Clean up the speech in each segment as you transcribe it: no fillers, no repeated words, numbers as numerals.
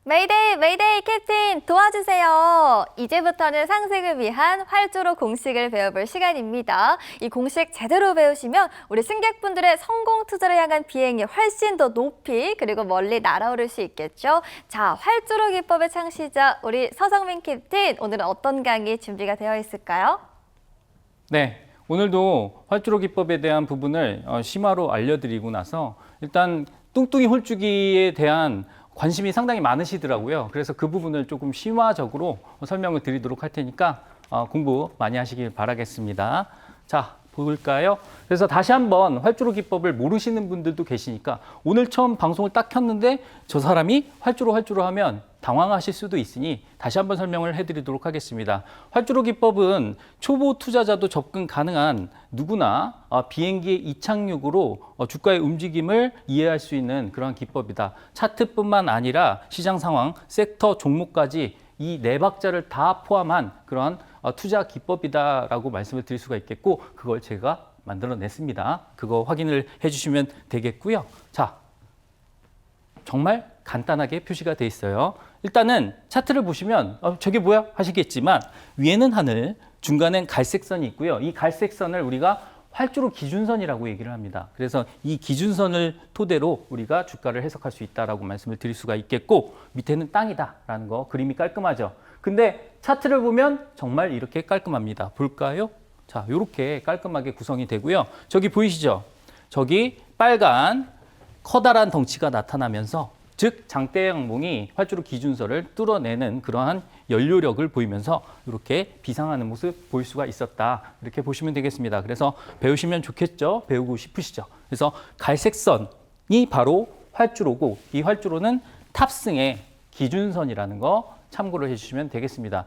메이데이, 메이데이 캡틴 도와주세요. 이제부터는 상승을 위한 활주로 공식을 배워볼 시간입니다. 이 공식 제대로 배우시면 우리 승객분들의 성공 투자를 향한 비행이 훨씬 더 높이 그리고 멀리 날아오를 수 있겠죠. 자, 활주로 기법의 창시자 우리 서성민 캡틴 오늘은 어떤 강의 준비가 되어 있을까요? 네, 오늘도 활주로 기법에 대한 부분을 심화로 알려드리고 나서 일단 뚱뚱이 홀쭉이에 대한 관심이 상당히 많으시더라고요. 그래서 그 부분을 조금 심화적으로 설명을 드리도록 할 테니까 공부 많이 하시길 바라겠습니다. 자, 볼까요? 그래서 다시 한번 활주로 기법을 모르시는 분들도 계시니까 오늘 처음 방송을 딱 켰는데 저 사람이 활주로 하면 당황하실 수도 있으니 다시 한번 설명을 해드리도록 하겠습니다. 활주로 기법은 초보 투자자도 접근 가능한 누구나 비행기의 이착륙으로 주가의 움직임을 이해할 수 있는 그런 기법이다. 차트뿐만 아니라 시장 상황, 섹터, 종목까지 이 네 박자를 다 포함한 그런 투자 기법이다라고 말씀을 드릴 수가 있겠고 그걸 제가 만들어냈습니다. 그거 확인을 해주시면 되겠고요. 자, 정말 간단하게 표시가 돼 있어요. 일단은 차트를 보시면 저게 뭐야 하시겠지만 위에는 하늘, 중간엔 갈색 선이 있고요. 이 갈색 선을 우리가 활주로 기준선이라고 얘기를 합니다. 그래서 이 기준선을 토대로 우리가 주가를 해석할 수 있다라고 말씀을 드릴 수가 있겠고 밑에는 땅이다라는 거 그림이 깔끔하죠. 근데 차트를 보면 정말 이렇게 깔끔합니다. 볼까요? 자, 이렇게 깔끔하게 구성이 되고요. 저기 보이시죠? 저기 빨간 커다란 덩치가 나타나면서 즉 장대 양봉이 활주로 기준선을 뚫어내는 그러한 연료력을 보이면서 이렇게 비상하는 모습 보일 수가 있었다. 이렇게 보시면 되겠습니다. 그래서 배우시면 좋겠죠? 배우고 싶으시죠? 그래서 갈색 선이 바로 활주로고 이 활주로는 탑승의 기준선이라는 거 참고를 해주시면 되겠습니다.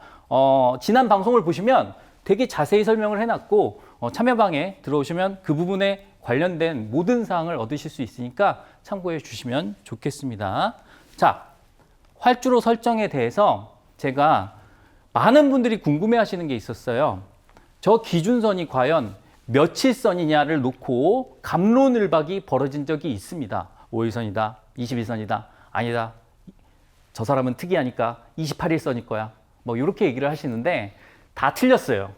지난 방송을 보시면 되게 자세히 설명을 해놨고 참여방에 들어오시면 그 부분에 관련된 모든 사항을 얻으실 수 있으니까 참고해 주시면 좋겠습니다. 자, 활주로 설정에 대해서 제가 많은 분들이 궁금해 하시는 게 있었어요. 저 기준선이 과연 며칠선이냐를 놓고 갑론을박이 벌어진 적이 있습니다. 5일선이다, 21선이다, 아니다. 저 사람은 특이하니까 28일선일 거야. 뭐 이렇게 얘기를 하시는데 다 틀렸어요.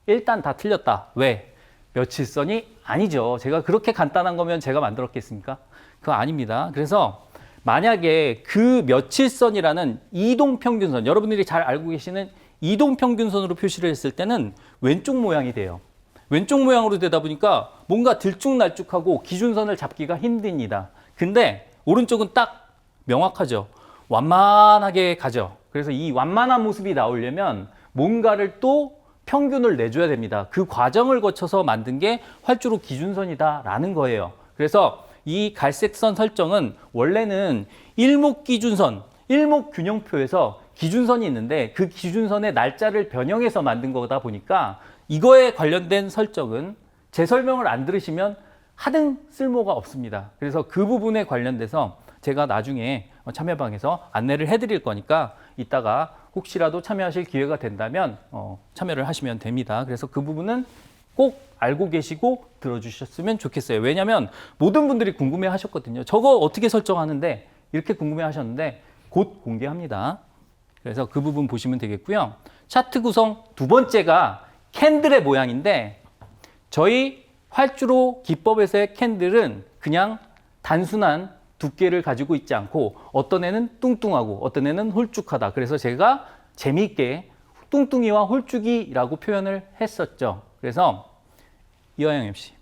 일단 다 틀렸다. 왜? 며칠선이 아니죠. 제가 그렇게 간단한 거면 제가 만들었겠습니까? 그거 아닙니다. 그래서 만약에 그 며칠선이라는 이동평균선, 여러분들이 잘 알고 계시는 이동평균선으로 표시를 했을 때는 왼쪽 모양이 돼요. 왼쪽 모양으로 되다 보니까 뭔가 들쭉날쭉하고 기준선을 잡기가 힘듭니다. 근데 오른쪽은 딱 명확하죠. 완만하게 가죠. 그래서 이 완만한 모습이 나오려면 뭔가를 또 평균을 내줘야 됩니다. 그 과정을 거쳐서 만든 게 활주로 기준선이다라는 거예요. 그래서 이 갈색선 설정은 원래는 일목기준선, 일목균형표에서 기준선이 있는데 그 기준선의 날짜를 변형해서 만든 거다 보니까 이거에 관련된 설정은 제 설명을 안 들으시면 하등 쓸모가 없습니다. 그래서 그 부분에 관련돼서 제가 나중에 참여방에서 안내를 해드릴 거니까 이따가 혹시라도 참여하실 기회가 된다면 참여를 하시면 됩니다. 그래서 그 부분은 꼭 알고 계시고 들어주셨으면 좋겠어요. 왜냐하면 모든 분들이 궁금해 하셨거든요. 저거 어떻게 설정하는데 이렇게 궁금해 하셨는데 곧 공개합니다. 그래서 그 부분 보시면 되겠고요. 차트 구성 두 번째가 캔들의 모양인데 저희 활주로 기법에서의 캔들은 그냥 단순한 두께를 가지고 있지 않고 어떤 애는 뚱뚱하고 어떤 애는 홀쭉하다. 그래서 제가 재미있게 뚱뚱이와 홀쭉이라고 표현을 했었죠. 그래서 이화영 MC.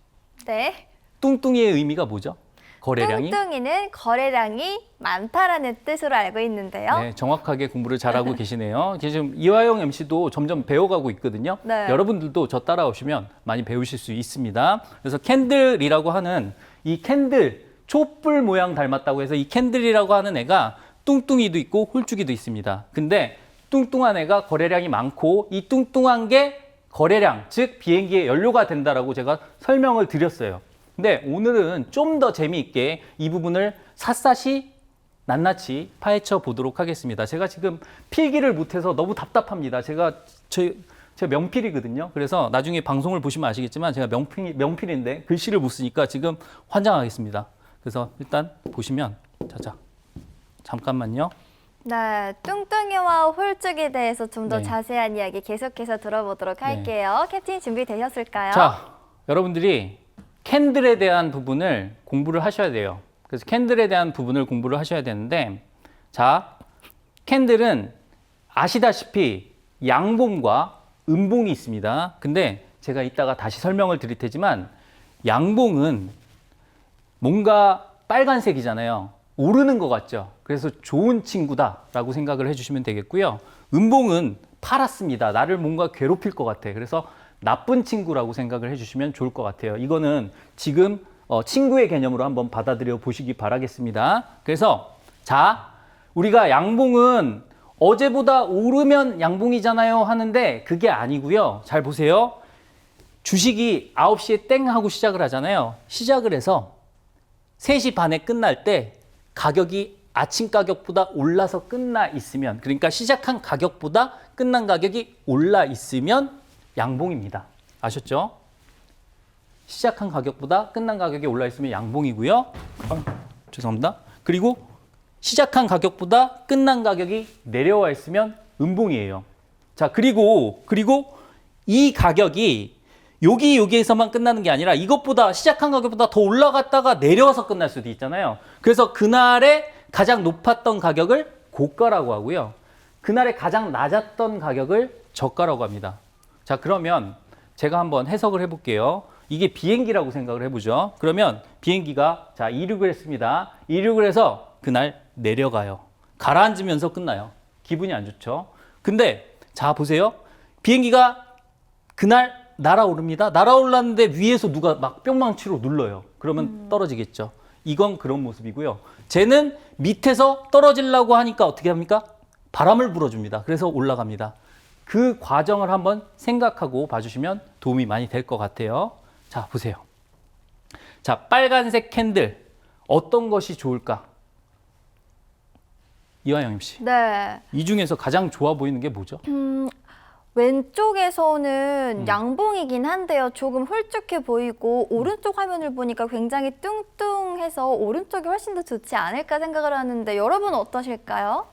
네. 뚱뚱이의 의미가 뭐죠? 거래량이? 뚱뚱이는 거래량이 많다라는 뜻으로 알고 있는데요. 네, 정확하게 공부를 잘하고 계시네요. 지금 이화영 MC도 점점 배워가고 있거든요. 네. 여러분들도 저 따라오시면 많이 배우실 수 있습니다. 그래서 캔들이라고 하는 이 캔들, 촛불 모양 닮았다고 해서 이 캔들이라고 하는 애가 뚱뚱이도 있고 홀쭉이도 있습니다. 근데 뚱뚱한 애가 거래량이 많고 이 뚱뚱한 게 거래량, 즉 비행기의 연료가 된다라고 제가 설명을 드렸어요. 근데 오늘은 좀 더 재미있게 이 부분을 샅샅이 낱낱이 파헤쳐 보도록 하겠습니다. 제가 지금 필기를 못해서 너무 답답합니다. 제가 명필이거든요. 그래서 나중에 방송을 보시면 아시겠지만 제가 명필인데 글씨를 못 쓰니까 지금 환장하겠습니다. 그래서 일단 보시면 자자 잠깐만요. 네, 뚱뚱이와 홀쭉에 대해서 좀 더 네. 자세한 이야기 계속해서 들어보도록 할게요. 캡틴 준비되셨을까요? 자, 여러분들이 캔들에 대한 부분을 공부를 하셔야 돼요. 그래서 캔들에 대한 부분을 공부를 하셔야 되는데, 자, 캔들은 아시다시피 양봉과 음봉이 있습니다. 근데 제가 이따가 다시 설명을 드릴 테지만, 양봉은 뭔가 빨간색이잖아요. 오르는 것 같죠? 그래서 좋은 친구다라고 생각을 해주시면 되겠고요. 음봉은 파랗습니다. 나를 뭔가 괴롭힐 것 같아. 그래서 나쁜 친구라고 생각을 해주시면 좋을 것 같아요. 이거는 지금 친구의 개념으로 한번 받아들여 보시기 바라겠습니다. 그래서 자, 우리가 양봉은 어제보다 오르면 양봉이잖아요 하는데 그게 아니고요. 잘 보세요. 주식이 9시에 땡 하고 시작을 하잖아요. 시작을 해서 3시 반에 끝날 때 가격이 아침 가격보다 올라서 끝나 있으면, 그러니까 시작한 가격보다 끝난 가격이 올라 있으면 양봉입니다. 아셨죠? 시작한 가격보다 끝난 가격이 올라 있으면 양봉이고요. 죄송합니다. 그리고 시작한 가격보다 끝난 가격이 내려와 있으면 음봉이에요. 자, 그리고 이 가격이 여기에서만 끝나는 게 아니라 이것보다 시작한 가격보다 더 올라갔다가 내려와서 끝날 수도 있잖아요. 그래서 그날에 가장 높았던 가격을 고가라고 하고요. 그날에 가장 낮았던 가격을 저가라고 합니다. 자, 그러면 제가 한번 해석을 해볼게요. 이게 비행기라고 생각을 해보죠. 그러면 비행기가 자 이륙을 했습니다. 이륙을 해서 그날 내려가요. 가라앉으면서 끝나요. 기분이 안 좋죠. 근데 자 보세요. 비행기가 그날 날아오릅니다. 날아올랐는데 위에서 누가 막 뿅망치로 눌러요. 그러면 떨어지겠죠. 이건 그런 모습이고요. 쟤는 밑에서 떨어지려고 하니까 어떻게 합니까? 바람을 불어줍니다. 그래서 올라갑니다. 그 과정을 한번 생각하고 봐주시면 도움이 많이 될 것 같아요. 자, 보세요. 자, 빨간색 캔들 어떤 것이 좋을까? 이화영 씨. 네. 이 중에서 가장 좋아 보이는 게 뭐죠? 왼쪽에서는 양봉이긴 한데요. 조금 홀쭉해 보이고 오른쪽 화면을 보니까 굉장히 뚱뚱해서 오른쪽이 훨씬 더 좋지 않을까 생각을 하는데 여러분은 어떠실까요?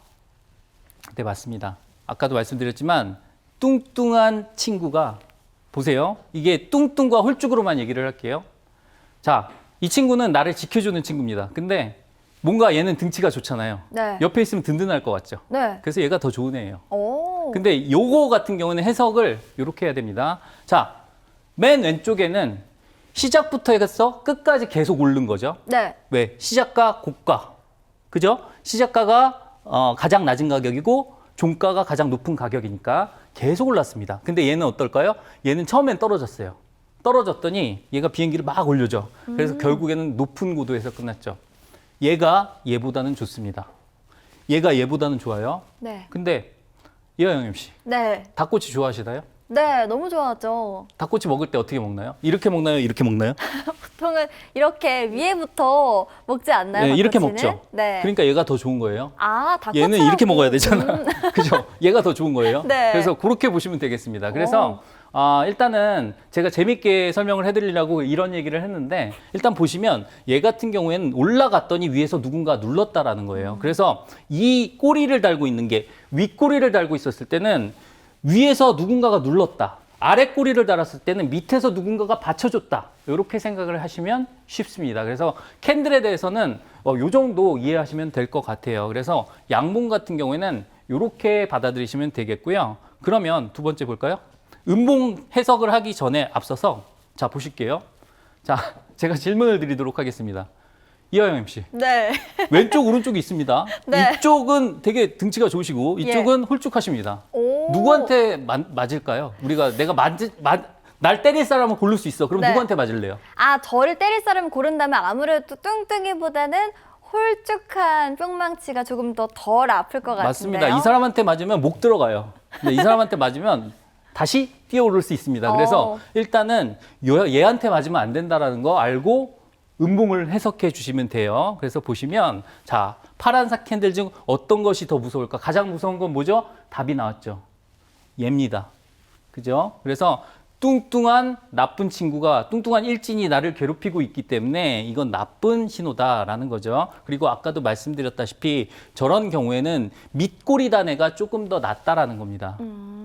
네, 맞습니다. 아까도 말씀드렸지만 뚱뚱한 친구가 보세요. 이게 뚱뚱과 홀쭉으로만 얘기를 할게요. 자, 이 친구는 나를 지켜주는 친구입니다. 근데 뭔가 얘는 등치가 좋잖아요. 네. 옆에 있으면 든든할 것 같죠. 네. 그래서 얘가 더 좋은 애예요. 오. 근데 요거 같은 경우는 해석을 이렇게 해야 됩니다. 자, 맨 왼쪽에는 시작부터 해서 끝까지 계속 오른 거죠. 네. 왜? 시작가, 고가. 그죠? 시작가가 가장 낮은 가격이고 종가가 가장 높은 가격이니까 계속 올랐습니다. 근데 얘는 어떨까요? 얘는 처음엔 떨어졌어요. 떨어졌더니 얘가 비행기를 막 올려줘. 그래서 결국에는 높은 고도에서 끝났죠. 얘가 얘보다는 좋습니다. 얘가 얘보다는 좋아요. 네. 근데 이하영 MC, 네. 닭꼬치 좋아하시나요? 네, 너무 좋아하죠. 닭꼬치 먹을 때 어떻게 먹나요? 이렇게 먹나요? 이렇게 먹나요? 보통은 이렇게 위에부터 먹지 않나요? 네, 이렇게 닭꼬치는? 먹죠. 네. 그러니까 얘가 더 좋은 거예요. 아, 닭꼬치. 얘는 이렇게 먹어야 되잖아. 그죠? 얘가 더 좋은 거예요. 네. 그래서 그렇게 보시면 되겠습니다. 그래서 일단은 제가 재밌게 설명을 해드리려고 이런 얘기를 했는데 일단 보시면 얘 같은 경우에는 올라갔더니 위에서 누군가 눌렀다라는 거예요. 그래서 이 꼬리를 달고 있는 게 윗꼬리를 달고 있었을 때는 위에서 누군가가 눌렀다. 아래 꼬리를 달았을 때는 밑에서 누군가가 받쳐줬다. 이렇게 생각을 하시면 쉽습니다. 그래서 캔들에 대해서는 요 정도 이해하시면 될 것 같아요. 그래서 양봉 같은 경우에는 이렇게 받아들이시면 되겠고요. 그러면 두 번째 볼까요? 음봉 해석을 하기 전에 앞서서 자 보실게요. 자, 제가 질문을 드리도록 하겠습니다. 이하영 MC. 네. 왼쪽 오른쪽이 있습니다. 네. 이쪽은 되게 등치가 좋으시고 이쪽은 홀쭉하십니다. 오. 누구한테 맞을까요? 우리가 내가 날 때릴 사람을 고를 수 있어. 그럼 네. 누구한테 맞을래요? 아, 저를 때릴 사람을 고른다면 아무래도 뚱뚱이보다는 홀쭉한 뿅망치가 조금 더 덜 아플 것 같은데요. 맞습니다. 이 사람한테 맞으면 목 들어가요. 근데 이 사람한테 맞으면 다시 뛰어오를 수 있습니다. 그래서 일단은 얘한테 맞으면 안 된다라는 거 알고 음봉을 해석해 주시면 돼요. 그래서 보시면 자, 파란색 캔들 중 어떤 것이 더 무서울까? 가장 무서운 건 뭐죠? 답이 나왔죠. 얘입니다. 그죠? 그래서 뚱뚱한 나쁜 친구가, 뚱뚱한 일진이 나를 괴롭히고 있기 때문에 이건 나쁜 신호다라는 거죠. 그리고 아까도 말씀드렸다시피 저런 경우에는 밑꼬리 단애가 조금 더 낫다라는 겁니다.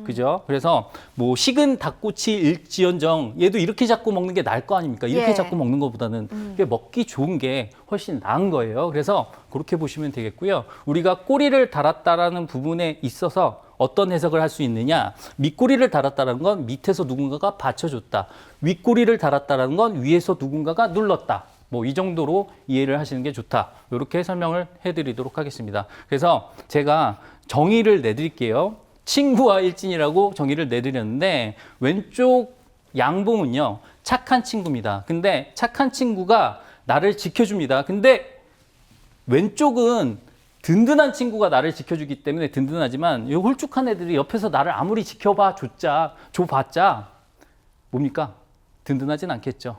그죠? 그래서 뭐 식은 닭꼬치 일지언정 얘도 이렇게 잡고 먹는 게 나을 거 아닙니까? 이렇게 예. 잡고 먹는 것보다는 이게 먹기 좋은 게 훨씬 나은 거예요. 그래서 그렇게 보시면 되겠고요. 우리가 꼬리를 달았다라는 부분에 있어서 어떤 해석을 할 수 있느냐? 밑꼬리를 달았다는 건 밑에서 누군가가 받쳐줬다. 윗꼬리를 달았다는 건 위에서 누군가가 눌렀다. 뭐 이 정도로 이해를 하시는 게 좋다. 이렇게 설명을 해드리도록 하겠습니다. 그래서 제가 정의를 내드릴게요. 친구와 일진이라고 정의를 내드렸는데 왼쪽 양봉은요. 착한 친구입니다. 근데 착한 친구가 나를 지켜줍니다. 근데 왼쪽은 든든한 친구가 나를 지켜주기 때문에 든든하지만 이 홀쭉한 애들이 옆에서 나를 아무리 줘봤자 뭡니까? 든든하진 않겠죠.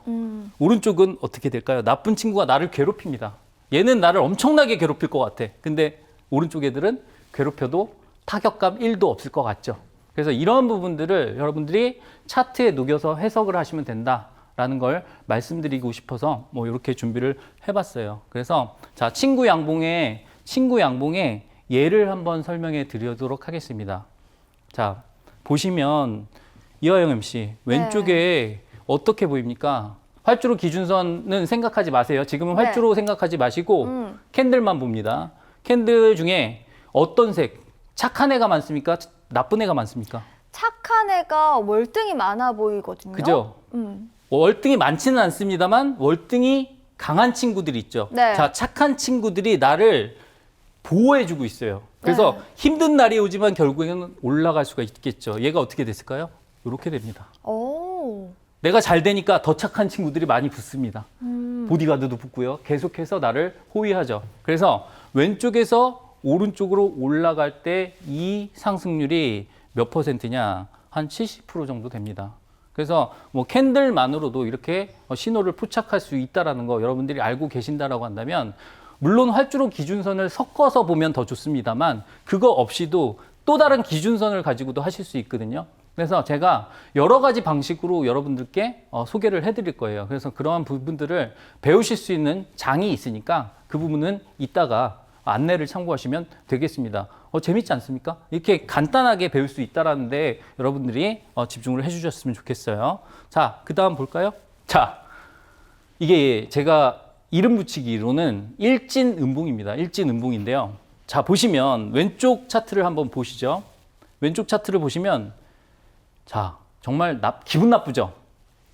오른쪽은 어떻게 될까요? 나쁜 친구가 나를 괴롭힙니다. 얘는 나를 엄청나게 괴롭힐 것 같아. 근데 오른쪽 애들은 괴롭혀도 타격감 1도 없을 것 같죠. 그래서 이런 부분들을 여러분들이 차트에 녹여서 해석을 하시면 된다라는 걸 말씀드리고 싶어서 뭐 이렇게 준비를 해봤어요. 그래서 자, 친구 양봉의 예를 한번 설명해 드리도록 하겠습니다. 자, 보시면 이화영 MC 왼쪽에 어떻게 보입니까? 활주로 기준선은 생각하지 마세요. 지금은 활주로 생각하지 마시고 캔들만 봅니다. 캔들 중에 어떤 색? 착한 애가 많습니까? 나쁜 애가 많습니까? 착한 애가 월등히 많아 보이거든요. 그죠? 월등히 많지는 않습니다만 월등히 강한 친구들이 있죠. 네. 자, 착한 친구들이 나를 보호해주고 있어요. 그래서 힘든 날이 오지만 결국에는 올라갈 수가 있겠죠. 얘가 어떻게 됐을까요? 이렇게 됩니다. 오. 내가 잘 되니까 더 착한 친구들이 많이 붙습니다. 보디가드도 붙고요. 계속해서 나를 호위하죠. 그래서 왼쪽에서 오른쪽으로 올라갈 때 이 상승률이 몇 퍼센트냐? 한 70% 정도 됩니다. 그래서 뭐 캔들만으로도 이렇게 신호를 포착할 수 있다는 거 여러분들이 알고 계신다라고 한다면 물론 활주로 기준선을 섞어서 보면 더 좋습니다만 그거 없이도 또 다른 기준선을 가지고도 하실 수 있거든요. 그래서 제가 여러 가지 방식으로 여러분들께 소개를 해드릴 거예요. 그래서 그러한 부분들을 배우실 수 있는 장이 있으니까 그 부분은 이따가 안내를 참고하시면 되겠습니다. 재밌지 않습니까? 이렇게 간단하게 배울 수 있다는데 여러분들이 집중을 해주셨으면 좋겠어요. 자, 그 다음 볼까요? 자, 이게 제가 이름 붙이기로는 일진음봉입니다. 일진음봉인데요. 자, 보시면 왼쪽 차트를 한번 보시죠. 왼쪽 차트를 보시면 자, 정말 기분 나쁘죠?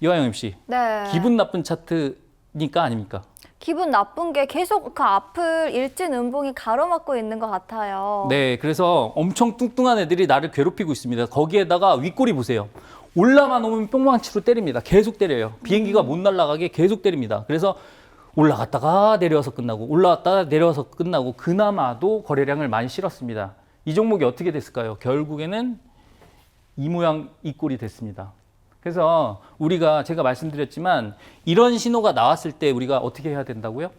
이화영 MC. 네. 기분 나쁜 차트니까 아닙니까? 기분 나쁜 게 계속 그 앞을 일진 음봉이 가로막고 있는 것 같아요. 네, 그래서 엄청 뚱뚱한 애들이 나를 괴롭히고 있습니다. 거기에다가 윗꼬리 보세요. 올라만 오면 뿅망치로 때립니다. 계속 때려요. 비행기가 못 날아가게 계속 때립니다. 그래서 올라갔다가 내려와서 끝나고 올라왔다가 내려와서 끝나고 그나마도 거래량을 많이 실었습니다. 이 종목이 어떻게 됐을까요? 결국에는 이 모양 이 꼴이 됐습니다. 그래서 제가 말씀드렸지만 이런 신호가 나왔을 때 우리가 어떻게 해야 된다고요?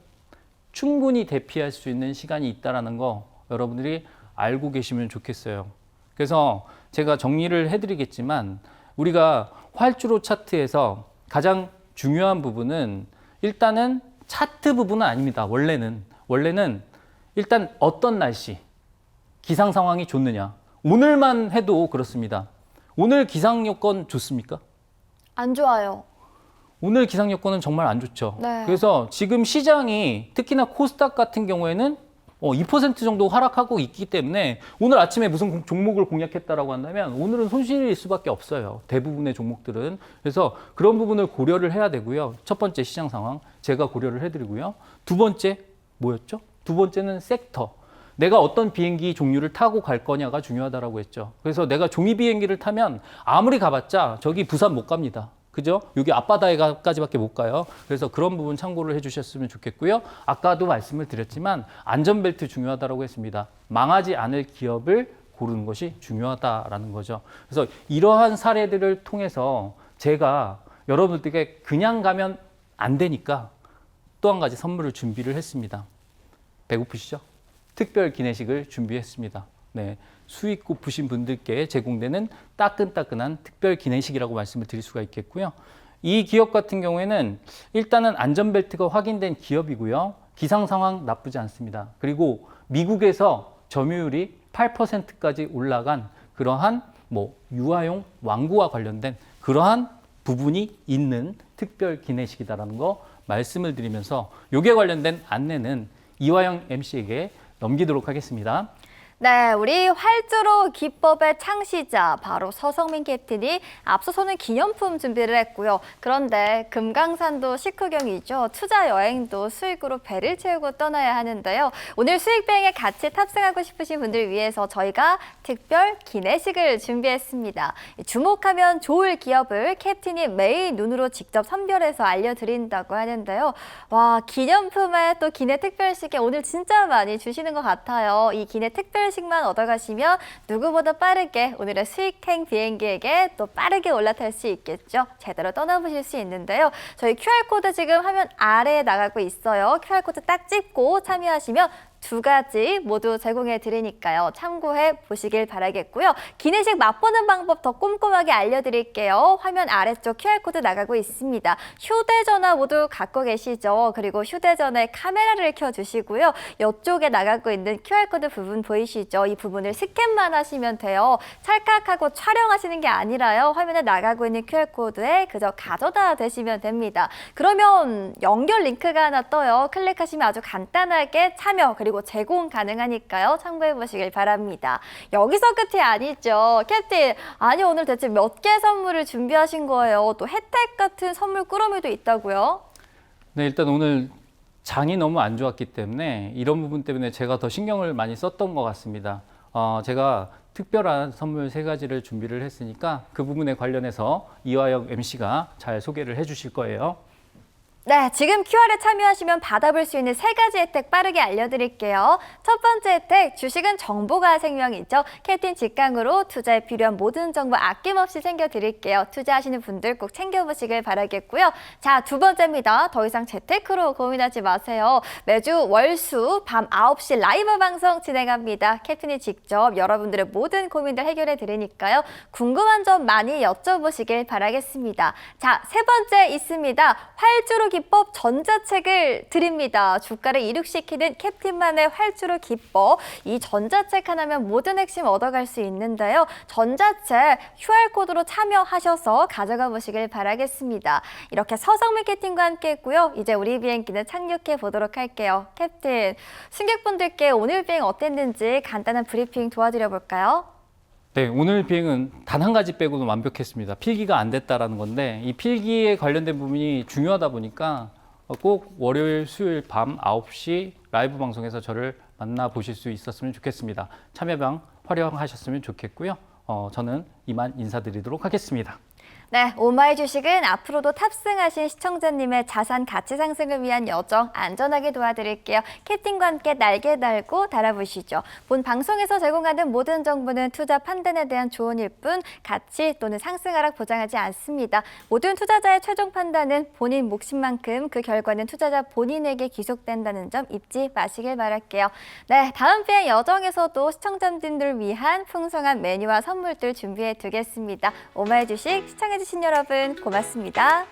충분히 대피할 수 있는 시간이 있다는 거 여러분들이 알고 계시면 좋겠어요. 그래서 제가 정리를 해드리겠지만 우리가 활주로 차트에서 가장 중요한 부분은 일단은 차트 부분은 아닙니다. 원래는 일단 어떤 날씨, 기상 상황이 좋느냐. 오늘만 해도 그렇습니다. 오늘 기상 여건 좋습니까? 안 좋아요. 오늘 기상 여건은 정말 안 좋죠. 네. 그래서 지금 시장이 특히나 코스닥 같은 경우에는 2% 정도 하락하고 있기 때문에 오늘 아침에 무슨 종목을 공략했다라고 한다면 오늘은 손실일 수밖에 없어요. 대부분의 종목들은. 그래서 그런 부분을 고려를 해야 되고요. 첫 번째 시장 상황 제가 고려를 해드리고요. 두 번째 뭐였죠? 두 번째는 섹터. 내가 어떤 비행기 종류를 타고 갈 거냐가 중요하다라고 했죠. 그래서 내가 종이 비행기를 타면 아무리 가봤자 저기 부산 못 갑니다. 그죠? 여기 앞바다에까지밖에 못 가요. 그래서 그런 부분 참고를 해주셨으면 좋겠고요. 아까도 말씀을 드렸지만 안전벨트 중요하다고 했습니다. 망하지 않을 기업을 고르는 것이 중요하다라는 거죠. 그래서 이러한 사례들을 통해서 제가 여러분들께 그냥 가면 안 되니까 또 한 가지 선물을 준비를 했습니다. 배고프시죠? 특별 기내식을 준비했습니다. 네, 수익 고프신 분들께 제공되는 따끈따끈한 특별 기내식이라고 말씀을 드릴 수가 있겠고요. 이 기업 같은 경우에는 일단은 안전벨트가 확인된 기업이고요. 기상 상황 나쁘지 않습니다. 그리고 미국에서 점유율이 8%까지 올라간 그러한 유아용 왕구와 관련된 그러한 부분이 있는 특별 기내식이다라는 거 말씀을 드리면서 요게 관련된 안내는 이화영 MC에게 넘기도록 하겠습니다. 네, 우리 활주로 기법의 창시자 바로 서성민 캡틴이 앞서서는 기념품 준비를 했고요. 그런데 금강산도 식후경이죠. 투자 여행도 수익으로 배를 채우고 떠나야 하는데요. 오늘 수익 비행에 같이 탑승하고 싶으신 분들 위해서 저희가 특별 기내식을 준비했습니다. 주목하면 좋을 기업을 캡틴이 매일 눈으로 직접 선별해서 알려드린다고 하는데요. 와, 기념품에 또 기내 특별식에 오늘 진짜 많이 주시는 것 같아요. 이 기내 특별 식만 얻어가시면 누구보다 빠르게 오늘의 수익행 비행기에게 또 빠르게 올라탈 수 있겠죠. 제대로 떠나보실 수 있는데요. 저희 QR코드 지금 화면 아래에 나가고 있어요. QR코드 딱 찍고 참여하시면 2가지 모두 제공해 드리니까요. 참고해 보시길 바라겠고요. 기내식 맛보는 방법 더 꼼꼼하게 알려드릴게요. 화면 아래쪽 QR코드 나가고 있습니다. 휴대전화 모두 갖고 계시죠? 그리고 휴대전화에 카메라를 켜주시고요. 이쪽에 나가고 있는 QR코드 부분 보이시죠? 이 부분을 스캔만 하시면 돼요. 찰칵하고 촬영하시는 게 아니라요. 화면에 나가고 있는 QR코드에 그저 가져다 대시면 됩니다. 그러면 연결 링크가 하나 떠요. 클릭하시면 아주 간단하게 참여 그리고 제공 가능하니까요. 참고해 보시길 바랍니다. 여기서 끝이 아니죠. 캡틴, 아니 오늘 대체 몇 개 선물을 준비하신 거예요? 또 혜택 같은 선물 꾸러미도 있다고요? 네, 일단 오늘 장이 너무 안 좋았기 때문에 이런 부분 때문에 제가 더 신경을 많이 썼던 것 같습니다. 제가 특별한 선물 3가지를 준비를 했으니까 그 부분에 관련해서 이화영 MC가 잘 소개를 해주실 거예요. 네, 지금 QR에 참여하시면 받아볼 수 있는 3가지 혜택 빠르게 알려드릴게요. 첫 번째 혜택, 주식은 정보가 생명이죠. 캡틴 직강으로 투자에 필요한 모든 정보 아낌없이 챙겨드릴게요. 투자하시는 분들 꼭 챙겨보시길 바라겠고요. 자, 2번째입니다. 더 이상 재테크로 고민하지 마세요. 매주 월수 밤 9시 라이브 방송 진행합니다. 캡틴이 직접 여러분들의 모든 고민들 해결해 드리니까요. 궁금한 점 많이 여쭤보시길 바라겠습니다. 자, 3번째 있습니다. 활주로 기법 전자책을 드립니다. 주가를 이륙시키는 캡틴만의 활주로 기법. 이 전자책 하나면 모든 핵심 얻어갈 수 있는데요. 전자책 QR코드로 참여하셔서 가져가 보시길 바라겠습니다. 이렇게 서성민 캡틴과 함께 했고요. 이제 우리 비행기는 착륙해 보도록 할게요. 캡틴, 승객분들께 오늘 비행 어땠는지 간단한 브리핑 도와드려 볼까요? 네, 오늘 비행은 단 한 가지 빼고는 완벽했습니다. 필기가 안 됐다라는 건데 이 필기에 관련된 부분이 중요하다 보니까 꼭 월요일, 수요일 밤 9시 라이브 방송에서 저를 만나보실 수 있었으면 좋겠습니다. 참여방 활용하셨으면 좋겠고요. 저는 이만 인사드리도록 하겠습니다. 네, 오마이 주식은 앞으로도 탑승하신 시청자님의 자산 가치 상승을 위한 여정 안전하게 도와드릴게요. 캡틴과 함께 날개 달고 달아보시죠. 본 방송에서 제공하는 모든 정보는 투자 판단에 대한 조언일 뿐 가치 또는 상승 하락 보장하지 않습니다. 모든 투자자의 최종 판단은 본인 몫인 만큼 그 결과는 투자자 본인에게 귀속된다는 점 잊지 마시길 바랄게요. 네, 다음 비행 여정에서도 시청자님들을 위한 풍성한 메뉴와 선물들 준비해 두겠습니다. 오마이 주식 시청해주신 여러분 고맙습니다.